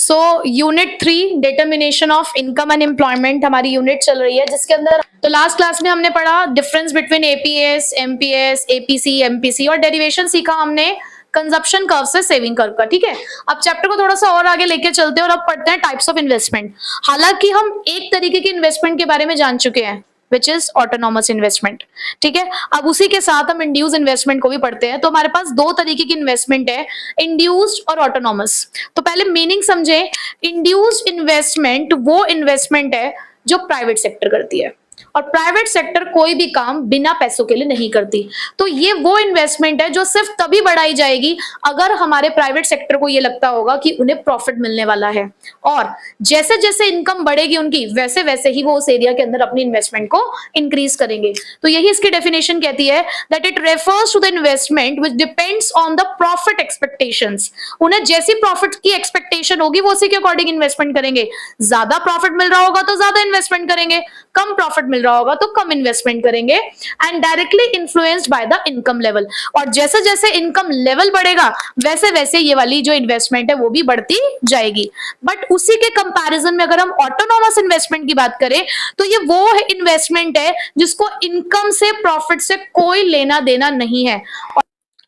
So unit 3 determination of income and employment हमारी unit चल रही है, जिसके अंदर तो लास्ट क्लास में हमने पढ़ा difference between APS, MPS, APC, MPC और डेरिवेशन सीखा हमने कंजप्शन कर्व से सेविंग कर्व का। ठीक है, अब चैप्टर को थोड़ा सा और आगे लेके चलते हैं और अब पढ़ते हैं टाइप्स ऑफ इन्वेस्टमेंट। हालांकि हम एक तरीके के इन्वेस्टमेंट के बारे में जान चुके हैं विच इज ऑटोनॉमस इन्वेस्टमेंट। ठीक है, अब उसी के साथ हम इंड्यूस इन्वेस्टमेंट को भी पढ़ते हैं। तो हमारे पास दो तरीके की इन्वेस्टमेंट है, इंड्यूस्ड और ऑटोनॉमस। तो पहले मीनिंग समझे। इंड्यूस्ड इन्वेस्टमेंट वो इन्वेस्टमेंट है जो प्राइवेट सेक्टर करती है, और प्राइवेट सेक्टर कोई भी काम बिना पैसों के लिए नहीं करती। तो ये वो इन्वेस्टमेंट है जो सिर्फ तभी बढ़ाई जाएगी अगर हमारे प्राइवेट सेक्टर को ये लगता होगा कि उन्हें प्रॉफिट मिलने वाला है, और जैसे जैसे इनकम बढ़ेगी उनकी वैसे वैसे ही वो उस एरिया के अंदर अपनी इन्वेस्टमेंट को इंक्रीज करेंगे। तो यही इसकी डेफिनेशन कहती है that it refers to the investment which depends on the profit expectations. उन्हें जैसी प्रॉफिट की एक्सपेक्टेशन होगी वो उसी के अकॉर्डिंग इन्वेस्टमेंट करेंगे। ज्यादा प्रॉफिट मिल रहा होगा तो ज्यादा इन्वेस्टमेंट करेंगे, कम प्रॉफिट मिल रहा होगा तो कम इन्वेस्टमेंट करेंगे, and directly influenced by the income level. और जैसे जैसे इनकम लेवल बढ़ेगा वैसे वैसे ये वाली जो इन्वेस्टमेंट है वो भी बढ़ती जाएगी। बट उसी के कंपैरिजन में अगर हम ऑटोनॉमस इन्वेस्टमेंट की बात करें तो ये वो है इन्वेस्टमेंट है जिसको इनकम से, प्रॉफिट से कोई लेना देना नहीं है,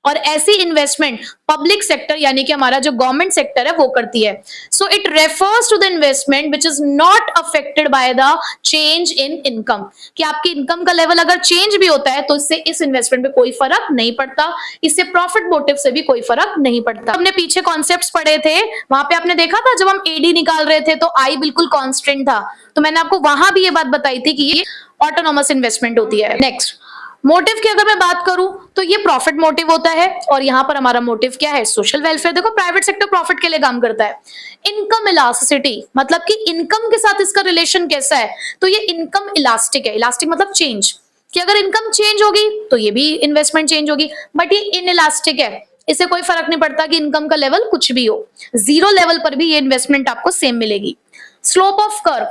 और ऐसी इन्वेस्टमेंट पब्लिक सेक्टर यानी कि हमारा जो गवर्नमेंट सेक्टर है वो करती है। So it refers to the investment which is not affected by the change in income, कि आपकी इनकम का लेवल अगर चेंज भी होता है तो इससे इस इन्वेस्टमेंट पे कोई फर्क नहीं पड़ता, इससे प्रॉफिट मोटिव से भी कोई फर्क नहीं पड़ता। हमने पीछे कॉन्सेप्ट्स पढ़े थे, वहां पे आपने देखा था जब हम एडी निकाल रहे थे तो आई बिल्कुल कांस्टेंट था, तो मैंने आपको वहां भी ये बात बताई थी कि ये ऑटोनॉमस इन्वेस्टमेंट होती है। नेक्स्ट, मोटिव की अगर मैं बात करूं तो ये प्रॉफिट मोटिव होता है, और यहां पर हमारा मोटिव क्या है, सोशल वेलफेयर। देखो प्राइवेट सेक्टर प्रॉफिट के लिए काम करता है। इनकम इलास्टिसिटी मतलब कि इनकम के साथ इसका रिलेशन कैसा है, तो ये इनकम इलास्टिक है। इलास्टिक मतलब चेंज, कि अगर इनकम चेंज होगी तो ये भी इन्वेस्टमेंट चेंज होगी, बट ये इनइलास्टिक है, इससे कोई फर्क नहीं पड़ता कि इनकम का लेवल कुछ भी हो, जीरो लेवल पर भी ये इन्वेस्टमेंट आपको सेम मिलेगी। स्लोप ऑफ कर्व,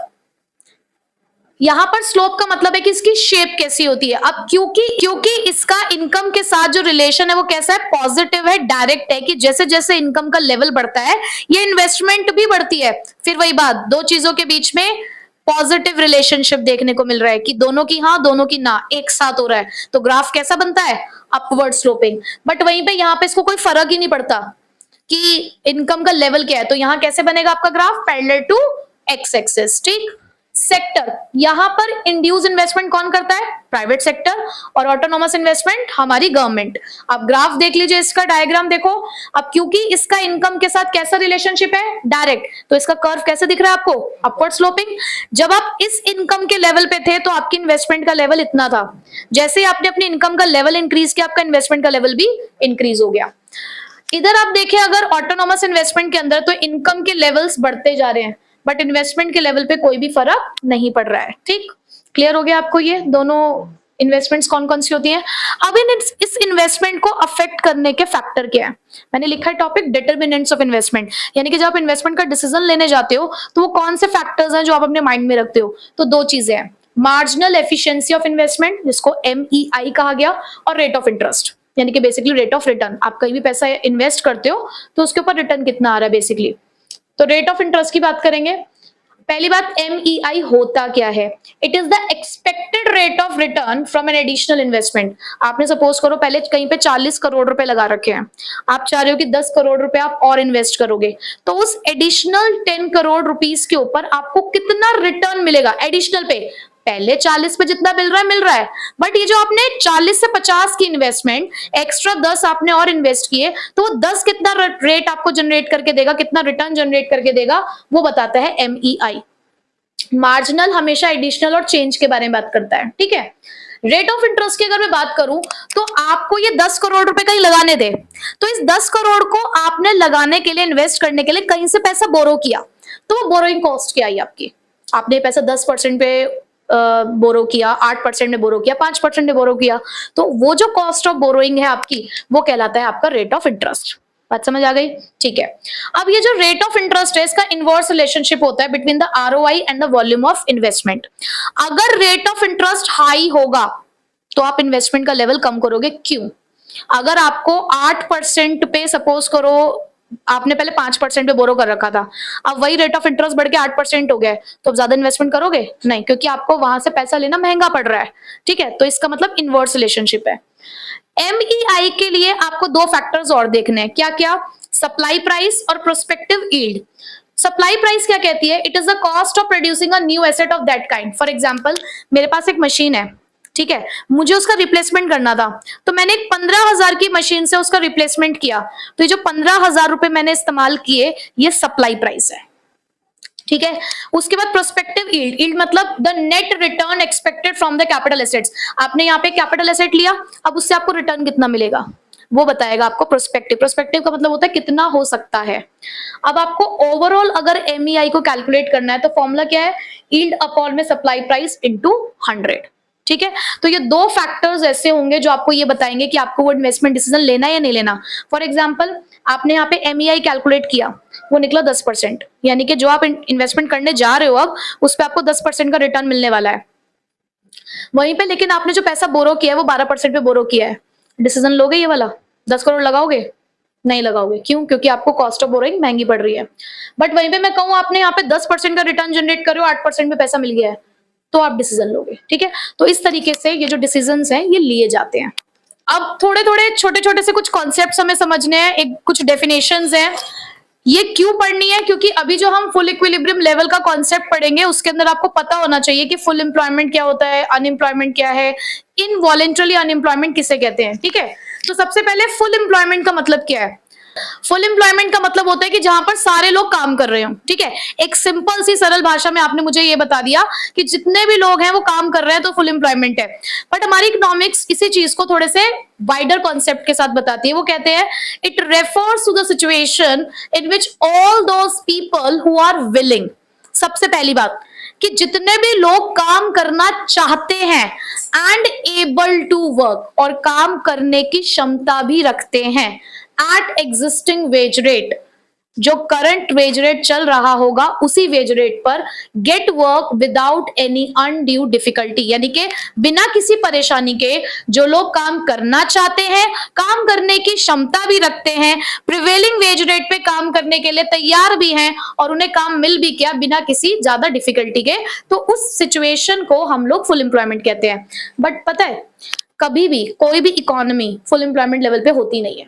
यहां पर स्लोप का मतलब है कि इसकी शेप कैसी होती है। अब क्योंकि इसका इनकम के साथ जो रिलेशन है वो कैसा है, पॉजिटिव है, डायरेक्ट है, कि जैसे जैसे इनकम का लेवल बढ़ता है ये इन्वेस्टमेंट भी बढ़ती है। फिर वही बात, दो चीजों के बीच में पॉजिटिव रिलेशनशिप देखने को मिल रहा है कि दोनों की हाँ दोनों की ना एक साथ हो रहा है, तो ग्राफ कैसा बनता है, अपवर्ड स्लोपिंग। बट वहीं पे यहाँ पे इसको कोई फर्क ही नहीं पड़ता कि इनकम का लेवल क्या है, तो यहाँ कैसे बनेगा आपका graph, parallel to x axis. ठीक, सेक्टर, यहां पर इंड्यूस इन्वेस्टमेंट कौन करता है, प्राइवेट सेक्टर, और ऑटोनॉमस इन्वेस्टमेंट हमारी गवर्नमेंट। आप ग्राफ देख लीजिए, इसका डायग्राम देखो। अब क्योंकि इसका इनकम के साथ कैसा रिलेशनशिप है, डायरेक्ट, तो इसका कर्व कैसे दिख रहा है आपको, अपवर्ड स्लोपिंग। जब आप इस इनकम के लेवल पे थे तो आपकी इन्वेस्टमेंट का लेवल इतना था, जैसे ही आपने अपनी इनकम का लेवल इंक्रीज किया आपका इन्वेस्टमेंट का लेवल भी इंक्रीज हो गया। इधर आप देखें अगर ऑटोनॉमस इन्वेस्टमेंट के अंदर, तो इनकम के लेवल्स बढ़ते जा रहे हैं बट इन्वेस्टमेंट के लेवल पे कोई भी फर्क नहीं पड़ रहा है। ठीक, क्लियर हो गया आपको ये दोनों इन्वेस्टमेंट्स कौन कौन सी होती हैं। अब इस इन्वेस्टमेंट को अफेक्ट करने के फैक्टर क्या है, मैंने लिखा है टॉपिक डिटरमिनेंट्स ऑफ इन्वेस्टमेंट, यानी कि जब आप इन्वेस्टमेंट का डिसीजन लेने जाते हो तो वो कौन से फैक्टर्स हैं जो आप अपने माइंड में रखते हो। तो दो चीजें हैं, मार्जिनल एफिशिएंसी ऑफ इन्वेस्टमेंट जिसको MEI कहा गया, और रेट ऑफ इंटरेस्ट यानी कि बेसिकली रेट ऑफ रिटर्न। आप कहीं भी पैसा इन्वेस्ट करते हो तो उसके ऊपर रिटर्न कितना आ रहा है बेसिकली। तो रेट ऑफ इंटरेस्ट की बात करेंगे। पहली बात, MEI होता क्या है, it is the expected rate of return from an additional investment. आपने सपोज करो पहले कहीं पे 40 करोड़ रुपए लगा रखे हैं, आप चाह रहे हो कि 10 करोड़ रुपए आप और इन्वेस्ट करोगे, तो उस एडिशनल 10 करोड़ रुपीस के ऊपर आपको कितना रिटर्न मिलेगा एडिशनल पे, पहले 40 पे जितना मिल रहा है, बट ये जो आपने 40 से 50 की इन्वेस्टमेंट एक्स्ट्रा 10 आपने और इन्वेस्ट किए, तो वो 10 कितना रेट आपको जनरेट करके देगा, कितना रिटर्न जनरेट करके देगा, वो बताता है MEI। मार्जिनल हमेशा एडिशनल और चेंज के बारे में बात करता है। ठीक है, रेट ऑफ इंटरेस्ट की अगर मैं बात करूं तो आपको ये 10 करोड़ रुपए कहीं लगाने दे, तो इस 10 करोड़ को आपने लगाने के लिए, इन्वेस्ट करने के लिए कहीं से पैसा बोरो किया, तो वो बोरोइंग कॉस्ट क्या आई आपकी, आपने पैसा 10% पे बोरो किया, 8% ने बोरो किया, 5% ने बोरो किया, तो वो जो कॉस्ट ऑफ बोरोइंग है आपकी वो कहलाता है आपका रेट ऑफ इंटरेस्ट। बात समझ आ गई, ठीक है। अब ये जो रेट ऑफ इंटरेस्ट है इसका इनवर्स रिलेशनशिप होता है between the ROI and the volume of investment. अगर रेट ऑफ इंटरेस्ट हाई होगा तो आप इन्वेस्टमेंट का लेवल कम करोगे, क्यों, अगर आपको 8% पे सपोज करो आपने पहले 5% पे बोरो कर रखा था, अब वही रेट ऑफ इंटरेस्ट बढ़ के 8% हो गया है, तो अब ज्यादा इन्वेस्टमेंट करोगे नहीं, क्योंकि आपको वहां से पैसा लेना महंगा पड़ रहा है। ठीक है, तो इसका मतलब इनवर्स रिलेशनशिप है। एमईआई के लिए आपको दो फैक्टर्स और देखने हैं, क्या क्या? सप्लाई प्राइस और प्रोस्पेक्टिव यील्ड। सप्लाई प्राइस क्या कहती है? It is the cost of producing a new asset of that kind. For example, मेरे पास एक मशीन है, ठीक है, मुझे उसका रिप्लेसमेंट करना था, तो मैंने 15,000 की मशीन से उसका रिप्लेसमेंट किया, तो ये जो 15,000 रुपए मैंने इस्तेमाल किए, ये सप्लाई प्राइस है। ठीक है, उसके बाद प्रोस्पेक्टिव यील्ड। यील्ड मतलब the net return expected from the capital assets. आपने यहाँ पे कैपिटल एसेट लिया, अब उससे आपको रिटर्न कितना मिलेगा वो बताएगा आपको प्रोस्पेक्टिव। प्रोस्पेक्टिव का मतलब होता है कितना हो सकता है। अब आपको ओवरऑल अगर एमईआई को कैलकुलेट करना है तो फॉर्मूला क्या है? यील्ड अपॉन में सप्लाई प्राइस इनटू 100। ठीक है, तो ये दो फैक्टर्स ऐसे होंगे जो आपको ये बताएंगे कि आपको वो इन्वेस्टमेंट डिसीजन लेना है या नहीं लेना। फॉर एग्जांपल, आपने यहाँ पे एमईआई कैलकुलेट किया, वो निकला 10%, यानी कि जो आप इन्वेस्टमेंट करने जा रहे हो अब उस पर आपको 10% का रिटर्न मिलने वाला है। वहीं पे लेकिन आपने जो पैसा बोरो किया है वो 12% पे बोरो किया है, डिसीजन लोगे ये वाला? 10 करोड़ लगाओगे? नहीं लगाओगे। क्यों? क्योंकि आपको कॉस्ट ऑफ बोरोइंग महंगी पड़ रही है। बट वहीं पे मैं कहूँ आपने यहाँ पे 10% का रिटर्न जनरेट कर रहे हो, 8% पे पैसा मिल गया है, तो आप डिसीजन लोगे। ठीक है, तो इस तरीके से ये जो डिसीजंस हैं ये लिए जाते हैं। अब थोड़े थोड़े छोटे छोटे से कुछ कॉन्सेप्ट्स हमें समझने हैं, एक कुछ डेफिनेशंस हैं। ये क्यों पढ़नी है? क्योंकि अभी जो हम फुल इक्विलिब्रियम लेवल का कॉन्सेप्ट पढ़ेंगे उसके अंदर आपको पता होना चाहिए कि फुल एम्प्लॉयमेंट क्या होता है, अनएम्प्लॉयमेंट क्या है, इनवॉलेंटरली अनएम्प्लॉयमेंट किसे कहते हैं। ठीक है, तो सबसे पहले फुल एम्प्लॉयमेंट का मतलब क्या है? फुल एम्प्लॉयमेंट का मतलब होता है कि जहां पर सारे लोग काम कर रहे हो। ठीक है, एक सिंपल सी सरल भाषा में आपने मुझे ये बता दिया कि जितने भी लोग हैं वो काम कर रहे हैं तो फुल एम्प्लॉयमेंट है। बट हमारी इकोनॉमिक्स इसी चीज को थोड़े से वाइडर कॉन्सेप्ट के साथ बताती है। वो कहते हैं it refers to the situation in which all those people who are willing. सबसे पहली बात कि जितने भी लोग काम करना चाहते हैं एंड एबल टू वर्क, और काम करने की क्षमता भी रखते हैं एट एग्जिस्टिंग वेज रेट, जो करंट वेज रेट चल रहा होगा उसी वेज रेट पर, get work without any undue difficulty, यानी कि बिना किसी परेशानी के जो लोग काम करना चाहते हैं, काम करने की क्षमता भी रखते हैं, प्रिवेलिंग वेज रेट पे काम करने के लिए तैयार भी हैं और उन्हें काम मिल भी गया बिना किसी ज्यादा डिफिकल्टी के, तो उस सिचुएशन को हम लोग फुल एम्प्लॉयमेंट कहते हैं। बट पता है, कभी भी कोई भी इकोनॉमी फुल एम्प्लॉयमेंट लेवल पे होती नहीं है।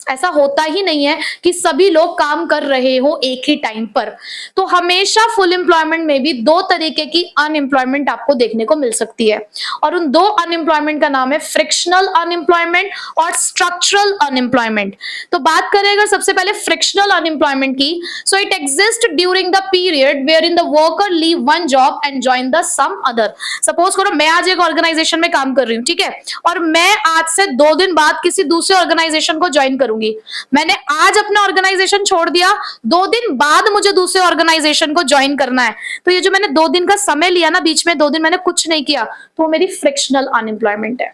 ऐसा होता ही नहीं है कि सभी लोग काम कर रहे हो एक ही टाइम पर। तो हमेशा फुल एम्प्लॉयमेंट में भी दो तरीके की अनएम्प्लॉयमेंट आपको देखने को मिल सकती है, और उन दो अनएम्प्लॉयमेंट का नाम है फ्रिक्शनल अनएम्प्लॉयमेंट और स्ट्रक्चरल अनएम्प्लॉयमेंट। तो बात करें अगर सबसे पहले फ्रिक्शनल अनएम्प्लॉयमेंट की, so it exist during the period where in the worker leave one job and join the some other. Suppose करो मैं आज एक ऑर्गेनाइजेशन में काम कर रही हूँ, ठीक है, और मैं आज से 2 दिन बाद किसी दूसरे ऑर्गेनाइजेशन को ज्वाइन करूंगी। मैंने आज अपना ऑर्गेनाइजेशन छोड़ दिया, 2 दिन बाद मुझे दूसरे ऑर्गेनाइजेशन को ज्वाइन करना है, तो ये जो मैंने 2 दिन का समय लिया ना, बीच में 2 दिन मैंने कुछ नहीं किया, तो वो मेरी फ्रिक्शनल अनएम्प्लॉयमेंट है।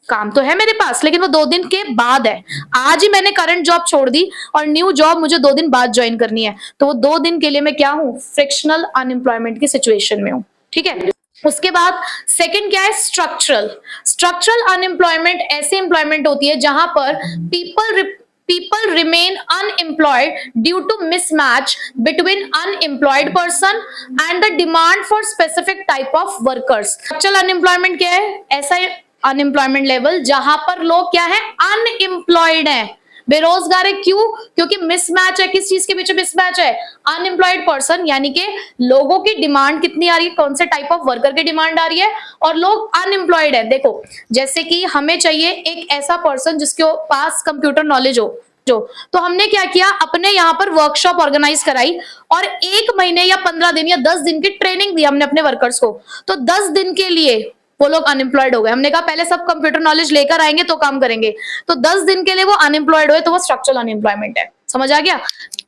काम तो है मेरे पास लेकिन वो 2 दिन के बाद है। आज ही मैंने करंट जॉब छोड़ दी और न्यू जॉब मुझे 2 दिन बाद ज्वाइन करनी है, तो वो 2 दिन के लिए मैं क्या हूं? फ्रिक्शनल अनएम्प्लॉयमेंट की सिचुएशन में हूं। ठीक है, उसके बाद सेकंड क्या है? स्ट्रक्चरल। स्ट्रक्चरल अनएम्प्लॉयमेंट ऐसी एम्प्लॉयमेंट होती है जहां पर people remain unemployed due to mismatch between unemployed person and the demand for specific type of workers। Structural unemployment क्या है? ऐसा अनएम्प्लॉयमेंट लेवल जहां पर लोग क्या है? अनएम्प्लॉयड है, बेरोजगार है। क्यों? क्योंकि मिसमैच है। किस चीज के बीच में मिसमैच है? अनएम्प्लॉयड पर्सन, यानी कि लोगों की डिमांड कितनी आ रही है, कौन से टाइप ऑफ वर्कर की डिमांड आ रही है, और लोग अनएम्प्लॉयड है। देखो, जैसे कि हमें चाहिए एक ऐसा पर्सन जिसके पास कंप्यूटर नॉलेज हो, तो हमने क्या किया, अपने यहाँ पर वर्कशॉप ऑर्गेनाइज कराई और 1 महीने या 15 दिन या 10 दिन की ट्रेनिंग दी हमने अपने वर्कर्स को। तो 10 दिन के लिए वो लोग अनएम्प्लॉयड हो गए। हमने कहा पहले सब कंप्यूटर नॉलेज लेकर आएंगे तो काम करेंगे, तो 10 दिन के लिए वो अनएम्प्लॉयड हुए, तो वो स्ट्रक्चरल अनएम्प्लॉयमेंट है। समझ आ गया?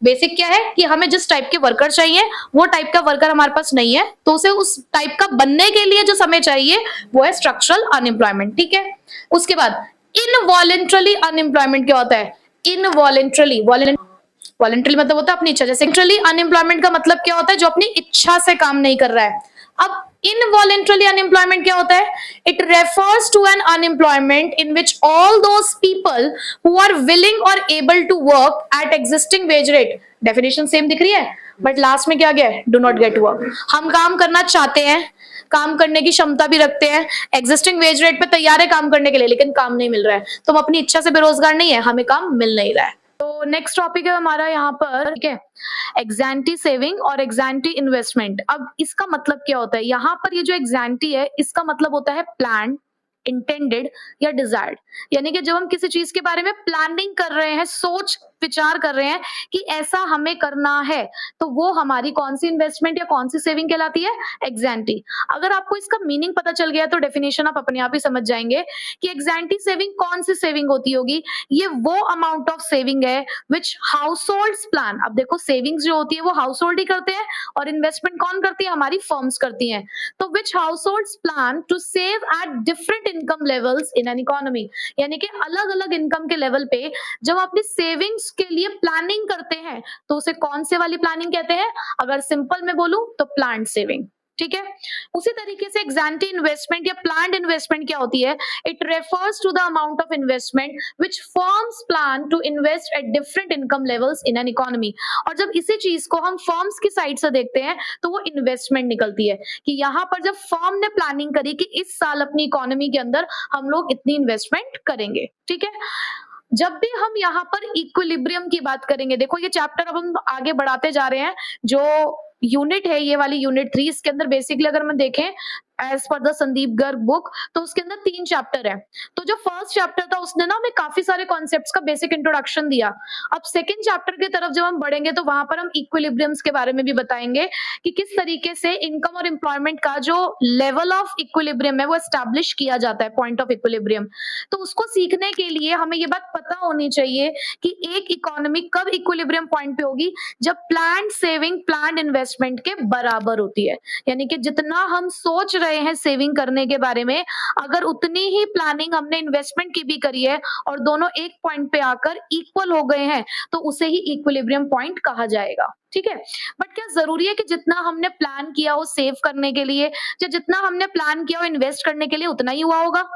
बेसिक क्या है कि हमें जिस टाइप के वर्कर चाहिए वो टाइप का वर्कर हमारे पास नहीं है, तो उसे उस टाइप का बनने के लिए जो समय चाहिए वो है स्ट्रक्चरल अनएम्प्लॉयमेंट। ठीक है, उसके बाद इनवॉलेंटरली अनएम्प्लॉयमेंट क्या होता है? इनवॉलेंटरली, वॉलेंटरी मतलब होता है अपनी इच्छा। जैसे वॉलेंटरली अनएम्प्लॉयमेंट का मतलब क्या होता है? जो अपनी इच्छा से काम नहीं कर रहा है। अब इनवॉलेंटरली अनएम्प्लॉयमेंट क्या होता है? It refers to an unemployment in which all those people who are willing और able to work at existing wage rate. Definition same दिख रही है, बट लास्ट में क्या गया है? Do not get work. हम काम करना चाहते हैं, काम करने की क्षमता भी रखते हैं, एग्जिस्टिंग वेज रेट पे तैयार है काम करने के लिए, लेकिन काम नहीं मिल रहा है. तो हम अपनी इच्छा से बेरोजगार नहीं है, हमें काम मिल नहीं रहा है. तो नेक्स्ट टॉपिक है हमारा यहाँ पर, ठीक है, एग्जैंटी सेविंग और एग्जैंटी इन्वेस्टमेंट. अब इसका मतलब क्या होता है? यहाँ पर ये जो एग्जैंटी है, इसका मतलब होता है प्लान, इंटेंडेड या डिजायर्ड. यानी कि जब हम किसी चीज के बारे में प्लानिंग कर रहे हैं, सोच विचार कर रहे हैं कि ऐसा हमें करना है, तो वो हमारी कौन सी इन्वेस्टमेंट या कौन सी सेविंग कहलाती है? एग्जैंटी. अगर आपको इसका मीनिंग पता चल गया तो डेफिनेशन आप अपने आप ही समझ जाएंगे कि एग्जैंटी सेविंग कौन सी सेविंग होती होगी. ये वो अमाउंट ऑफ सेविंग है विच हाउस होल्ड्स प्लान. अब देखो, सेविंग्स जो होती है वो हाउस होल्ड ही करते हैं, और इन्वेस्टमेंट कौन करती है? हमारी फर्म्स करती हैं. तो which households plan to save at different income levels in an economy. यानी कि अलग अलग इनकम के लेवल पे जब अपनी सेविंग्स के लिए प्लानिंग करते हैं, तो उसे कौन से वाली प्लानिंग कहते हैं? अगर सिंपल में बोलूं तो प्लान्ड सेविंग. ठीक है. उसी तरीके से एग्जैंटी इन्वेस्टमेंट या प्लान्ड इन्वेस्टमेंट क्या होती है? It refers to the amount of investment which firms plan to invest at different income levels in an economy. और जब इसी चीज को हम फर्म्स की साइड से देखते हैं तो वो इन्वेस्टमेंट निकलती है, कि यहाँ पर जब फर्म ने प्लानिंग करी कि इस साल अपनी इकोनॉमी के अंदर हम लोग इतनी इन्वेस्टमेंट करेंगे. ठीक है. जब भी हम यहाँ पर इक्विलिब्रियम की बात करेंगे, देखो ये चैप्टर अब हम आगे बढ़ाते जा रहे हैं. जो यूनिट है ये वाली यूनिट 3, इसके अंदर बेसिकली अगर हम देखें as per the Sandeep Garg book, तो उसके अंदर 3 चैप्टर है. तो जो फर्स्ट चैप्टर था उसने ना हमें काफी सारे कॉन्सेप्ट्स का बेसिक इंट्रोडक्शन दिया. अब सेकंड चैप्टर की तरफ जब हम बढ़ेंगे तो वहां पर हम इक्विलिब्रियम्स के बारे में भी बताएंगे कि किस तरीके से इनकम और एम्प्लॉयमेंट का जो लेवल ऑफ इक्विलिब्रियम है वो एस्टैब्लिश किया जाता है, पॉइंट ऑफ इक्विलिब्रियम. तो उसको सीखने के लिए हमें ये बात पता होनी चाहिए कि एक इकोनॉमी कब इक्विलिब्रियम पॉइंट पे होगी, जब प्लान्ड सेविंग प्लान्ड इन्वेस्टमेंट के बराबर होती है. यानी कि जितना हम सोच रहे हैं सेविंग करने के बारे में, अगर उतनी ही प्लानिंग हमने इन्वेस्टमेंट की भी करी है और दोनों एक पॉइंट पे आकर इक्वल हो गए हैं, तो उसे ही इक्विलिब्रियम पॉइंट कहा जाएगा. ठीक है. बट क्या जरूरी है कि जितना हमने प्लान किया हो सेव करने के लिए, या जितना हमने प्लान किया हो इन्वेस्ट करने के लिए उतना ही हुआ होगा?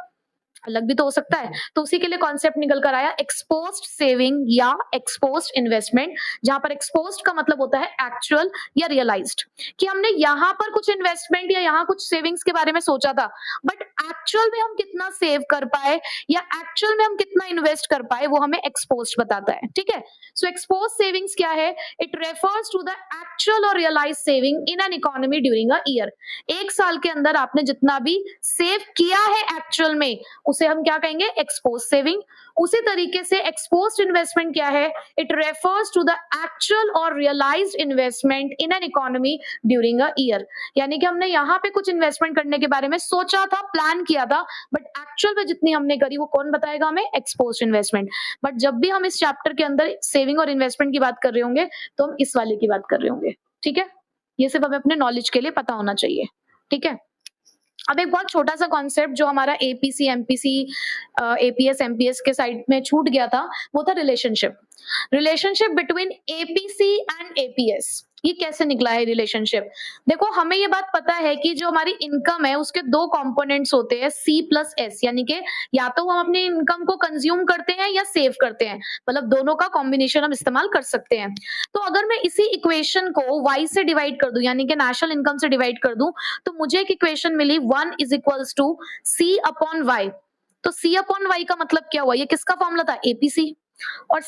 अलग भी तो हो सकता है. तो उसी के लिए कॉन्सेप्ट निकल कर आया एक्सपोज्ड सेविंग या एक्सपोज्ड इन्वेस्टमेंट, जहां पर एक्सपोज्ड का मतलब होता है एक्चुअल या रियलाइज्ड, कि हमने यहाँ पर कुछ इन्वेस्टमेंट या यहाँ कुछ सेविंग्स के बारे में सोचा था, बट एक्चुअल में हम कितना सेव कर पाए या एक्चुअल में हम कितना इन्वेस्ट कर पाए वो हमें एक्सपोज्ड बताता है. ठीक है. सो एक्सपोज्ड सेविंग्स क्या है? It refers to the actual और realised saving in an economy during a year. एक साल के अंदर आपने जितना भी सेव किया है एक्चुअल में, उसे हम क्या कहेंगे? Expose saving. उसी तरीके से एक्सपोज्ड इन्वेस्टमेंट क्या है? It refers to the actual और realised investment in an economy during a year. यानी कि हमने यहाँ पे कुछ इन्वेस्टमेंट करने के बारे में सोचा था, प्लान किया था, बट एक्चुअल में जितनी हमने करी वो कौन बताएगा हमें? Exposed investment. बट जब भी हम इस चैप्टर के अंदर सेविंग और इन्वेस्टमेंट की बात कर रहे होंगे तो हम इस वाले की बात कर रहे होंगे. ठीक है. ये सिर्फ हमें अपने नॉलेज के लिए पता होना चाहिए. ठीक है. अब एक बहुत छोटा सा कॉन्सेप्ट जो हमारा एपीसी एमपीसी एपीएस एमपीएस के साइड में छूट गया था, वो था relationship between APC and APS. ये कैसे निकला है रिलेशनशिप? देखो, हमें ये बात पता है कि जो हमारी इनकम है उसके 2 कंपोनेंट्स होते हैं, सी प्लस एस. यानी कि या तो हम अपनी इनकम को कंज्यूम करते हैं या सेव करते हैं, मतलब दोनों का कॉम्बिनेशन हम इस्तेमाल कर सकते हैं. तो अगर मैं इसी इक्वेशन को y से डिवाइड कर दूं, यानी कि नेशनल इनकम से डिवाइड कर दूं, तो मुझे एक इक्वेशन मिली 1 is equals to C upon Y. तो सी अपॉन वाई का मतलब क्या हुआ? ये किसका फॉर्मूला था? एपीसी. और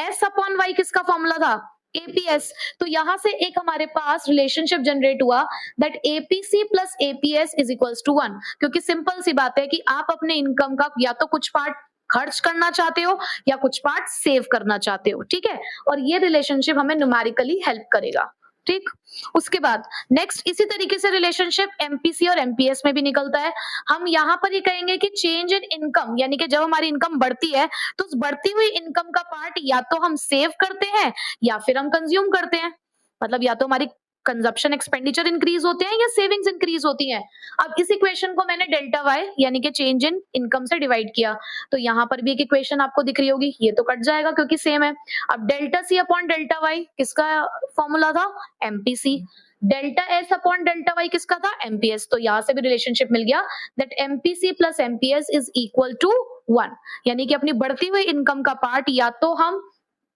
एस अपॉन वाई किसका फॉर्मूला था? एपीएस. तो यहां से एक हमारे पास रिलेशनशिप जनरेट हुआ that APC plus APS is equals to 1. क्योंकि सिंपल सी बात है कि आप अपने इनकम का या तो कुछ पार्ट खर्च करना चाहते हो या कुछ पार्ट सेव करना चाहते हो. ठीक है. और ये रिलेशनशिप हमें न्यूमेरिकली हेल्प करेगा. ठीक. उसके बाद नेक्स्ट इसी तरीके से रिलेशनशिप एमपीसी और एमपीएस में भी निकलता है. हम यहाँ पर ये कहेंगे कि चेंज इन इनकम, यानी कि जब हमारी इनकम बढ़ती है तो उस बढ़ती हुई इनकम का पार्ट या तो हम सेव करते हैं या फिर हम कंज्यूम करते हैं. मतलब या तो हमारी कंजप्शन एक्सपेंडिचर इंक्रीज होते हैं या सेविंग्स इंक्रीज होती हैं। अब इस इक्वेशन को मैंने डेल्टा वाई यानी कि चेंज इन इनकम से डिवाइड किया, तो यहाँ पर भी एक इक्वेशन आपको दिख रही होगी, ये तो कट जाएगा क्योंकि सेम है। अब delta C upon delta Y किसका फॉर्मूला था, MPC. Delta S upon delta Y किसका था, एमपीएस। तो यहाँ से भी रिलेशनशिप मिल गया that MPC plus MPS is equal to 1, यानी कि अपनी बढ़ती हुई इनकम का पार्ट या तो हम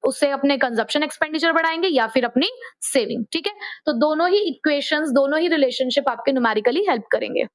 उससे अपने कंजप्शन एक्सपेंडिचर बढ़ाएंगे या फिर अपनी सेविंग। ठीक है, तो दोनों ही इक्वेशंस, दोनों ही रिलेशनशिप आपके न्यूमेरिकली हेल्प करेंगे।